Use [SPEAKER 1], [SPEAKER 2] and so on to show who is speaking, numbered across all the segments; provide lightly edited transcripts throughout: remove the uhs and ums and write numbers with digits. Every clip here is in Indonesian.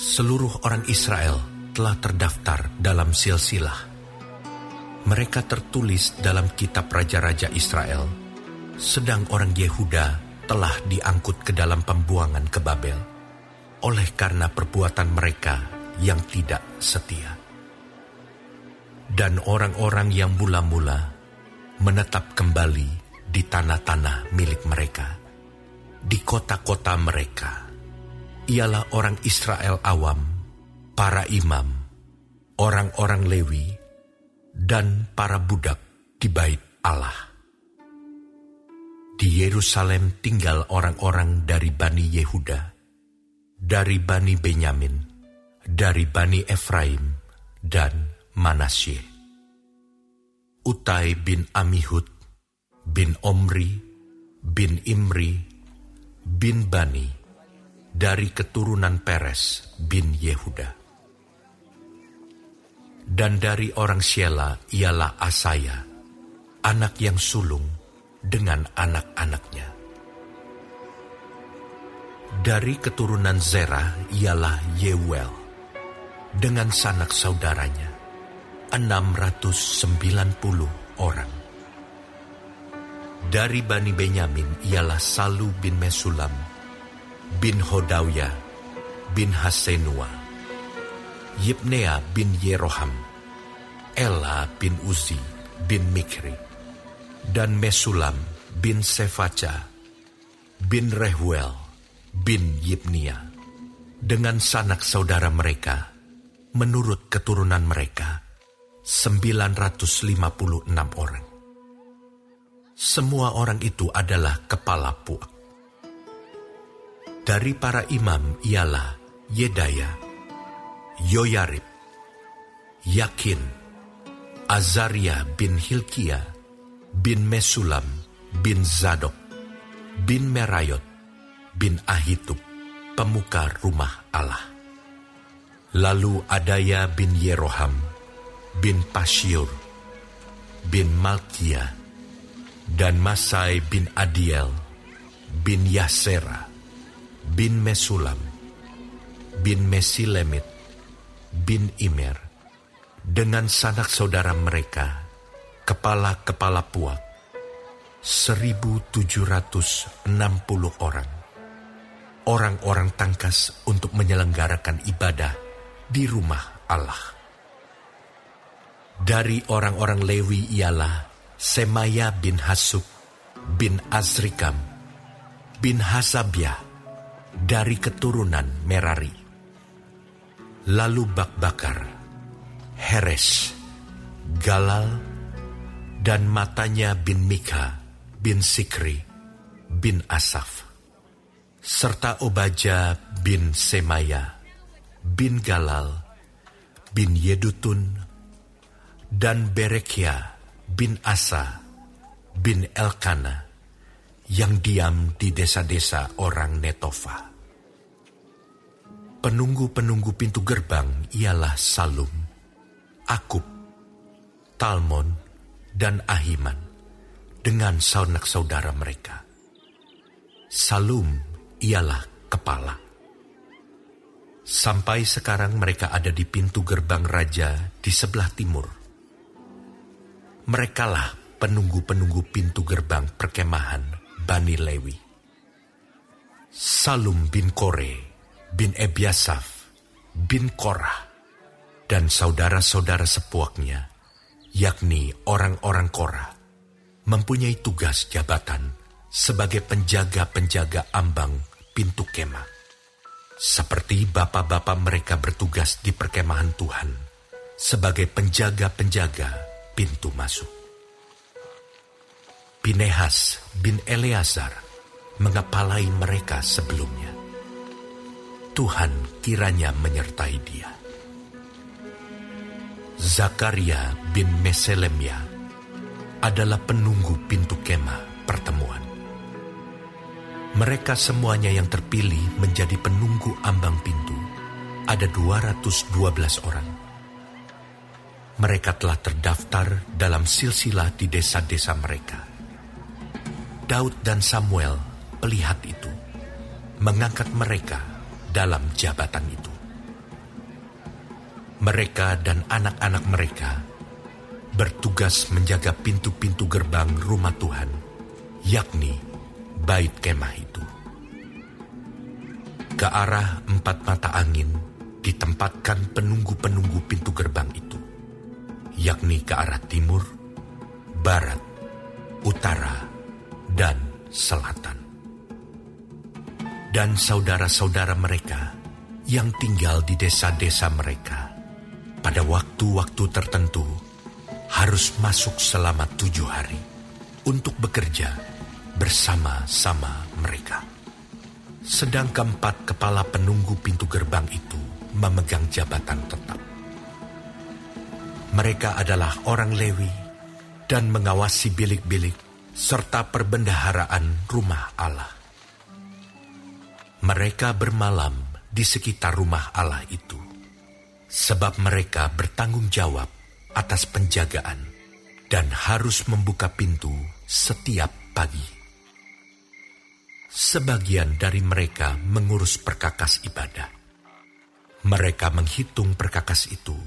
[SPEAKER 1] Seluruh orang Israel telah terdaftar dalam silsilah. Mereka tertulis dalam kitab raja-raja Israel, sedang orang Yehuda telah diangkut ke dalam pembuangan ke Babel, oleh karena perbuatan mereka yang tidak setia. Dan orang-orang yang mula-mula menetap kembali di tanah-tanah milik mereka, di kota-kota mereka, ialah orang Israel awam, para imam, orang-orang Lewi, dan para budak di bait Allah. Di Yerusalem tinggal orang-orang dari Bani Yehuda, dari Bani Benyamin, dari Bani Efraim, dan Manasye. Utai bin Amihud, bin Omri, bin Imri, bin Bani, dari keturunan Peres bin Yehuda. Dan dari orang Syela ialah Asaya, anak yang sulung dengan anak-anaknya. Dari keturunan Zerah ialah Yeuel, dengan sanak saudaranya, 690 orang. Dari Bani Benyamin ialah Salu bin Mesulam, bin Hodawya, bin Hasenua, Yibnea bin Yeroham, Ela bin Uzi, bin Mikri, dan Mesulam bin Sefaca, bin Rehuel, bin Yibnia, dengan sanak saudara mereka, menurut keturunan mereka, 956 orang. Semua orang itu adalah kepala puak. Dari para imam ialah Yedaya, Yoyarib, Yakin, Azaria bin Hilkia, bin Mesulam, bin Zadok, bin Merayot, bin Ahitub, pemuka rumah Allah. Lalu Adaya bin Yeroham, bin Pasyur, bin Malkia, dan Masai bin Adiel, bin Yasera, bin Mesulam, bin Mesilemit, bin Imer, dengan sanak saudara mereka, kepala-kepala puak, 1.760 orang. Orang-orang tangkas untuk menyelenggarakan ibadah di rumah Allah. Dari orang-orang Lewi ialah Semaya bin Hasub, bin Azrikam, bin Hasabiah, dari keturunan Merari. Lalu Bakbakar, Heres, Galal, dan Matanya bin Mika, bin Sikri, bin Asaf, serta Obaja bin Semaya, bin Galal, bin Yedutun, dan Berekia bin Asa, bin Elkana, yang diam di desa-desa orang Netofa. Penunggu-penunggu pintu gerbang ialah Salum, Akub, Talmon, dan Ahiman, dengan sanak saudara mereka. Salum ialah kepala. Sampai sekarang mereka ada di pintu gerbang raja di sebelah timur. Merekalah penunggu-penunggu pintu gerbang perkemahan Bani Lewi. Salum bin Kore, bin Ebiasaf, bin Korah, dan saudara-saudara sepuaknya, yakni orang-orang Korah, mempunyai tugas jabatan sebagai penjaga-penjaga ambang pintu kemah, seperti bapa-bapa mereka bertugas di perkemahan Tuhan sebagai penjaga-penjaga pintu masuk. Pinehas bin Eleazar mengepalai mereka sebelumnya. Tuhan kiranya menyertai dia. Zakaria bin Meselemia adalah penunggu pintu kemah pertemuan. Mereka semuanya yang terpilih menjadi penunggu ambang pintu, ada 212 orang. Mereka telah terdaftar dalam silsilah di desa-desa mereka. Daud dan Samuel, pelihat itu, mengangkat mereka dalam jabatan itu. Mereka dan anak-anak mereka bertugas menjaga pintu-pintu gerbang rumah Tuhan, yakni Bait Kemah itu. Ke arah 4 mata angin ditempatkan penunggu-penunggu pintu gerbang itu, yakni ke arah timur, barat, utara, dan selatan. Dan saudara-saudara mereka yang tinggal di desa-desa mereka pada waktu-waktu tertentu harus masuk selama 7 hari untuk bekerja bersama-sama mereka. Sedang keempat kepala penunggu pintu gerbang itu memegang jabatan tetap. Mereka adalah orang Lewi dan mengawasi bilik-bilik serta perbendaharaan rumah Allah. Mereka bermalam di sekitar rumah Allah itu, sebab mereka bertanggung jawab atas penjagaan dan harus membuka pintu setiap pagi. Sebagian dari mereka mengurus perkakas ibadah. Mereka menghitung perkakas itu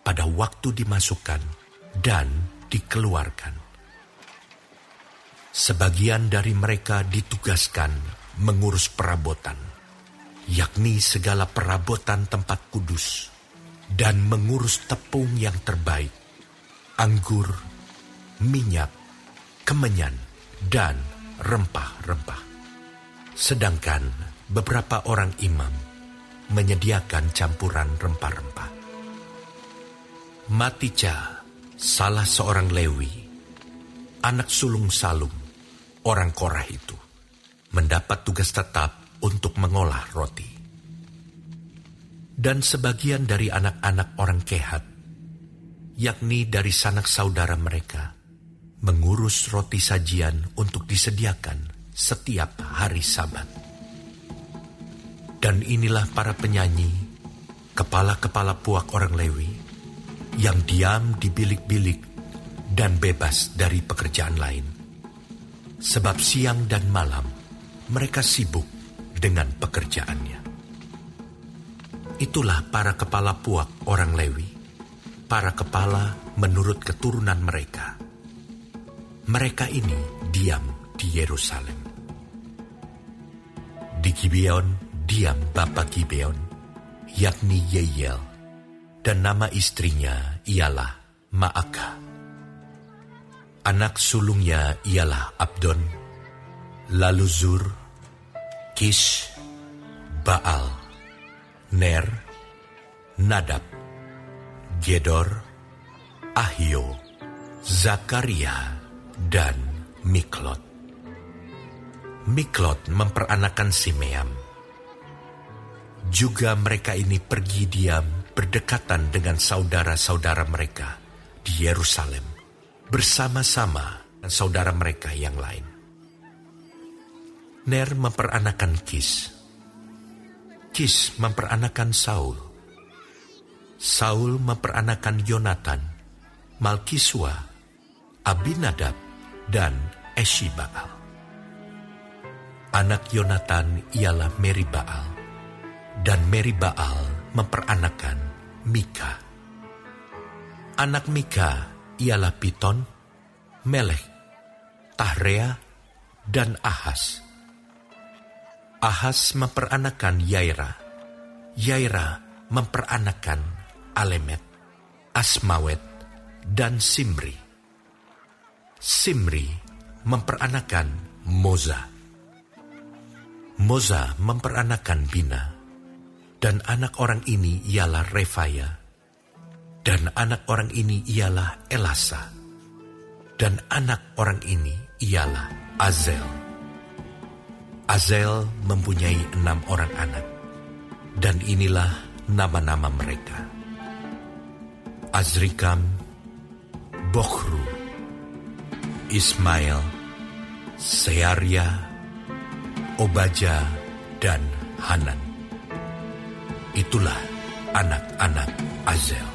[SPEAKER 1] pada waktu dimasukkan dan dikeluarkan. Sebagian dari mereka ditugaskan mengurus perabotan, yakni segala perabotan tempat kudus, dan mengurus tepung yang terbaik, anggur, minyak, kemenyan, dan rempah-rempah. Sedangkan beberapa orang imam menyediakan campuran rempah-rempah. Matitya, salah seorang Lewi, anak sulung Salum, orang Korah itu, mendapat tugas tetap untuk mengolah roti. Dan sebagian dari anak-anak orang Kehat, yakni dari sanak saudara mereka, mengurus roti sajian untuk disediakan setiap hari Sabat. Dan inilah para penyanyi, kepala-kepala puak orang Lewi, yang diam di bilik-bilik dan bebas dari pekerjaan lain. Sebab siang dan malam mereka sibuk dengan pekerjaannya. Itulah para kepala puak orang Lewi, para kepala menurut keturunan mereka. Mereka ini diam di Yerusalem. Di Gibeon diam bapa Gibeon, yakni Yeiel, dan nama istrinya ialah Maakah. Anak sulungnya ialah Abdon, lalu Zur, Kish, Baal, Ner, Nadab, Gedor, Ahio, Zakaria, dan Miklot. Miklot memperanakan Simeam. Juga mereka ini pergi diam berdekatan dengan saudara-saudara mereka di Yerusalem, bersama-sama dengan saudara mereka yang lain. Ner memperanakan Kis. Kis memperanakan Saul. Saul memperanakan Yonatan, Malkisua, Abinadab, dan Eshibaal. Anak Yonatan ialah Meribaal, dan Meribaal memperanakan Mika. Anak Mika ialah Piton, Melek, Tahrea, dan Ahas. Ahas memperanakan Yaira. Yaira memperanakan Alemet, Asmawet, dan Simri. Simri memperanakan Moza. Moza memperanakan Bina, dan anak orang ini ialah Refaya, dan anak orang ini ialah Elasa, dan anak orang ini ialah Azel. Azel mempunyai 6 orang anak, dan inilah nama-nama mereka: Azrikam, Bokhru, Ismail, Searia, Obaja, dan Hanan. Itulah anak-anak Azel.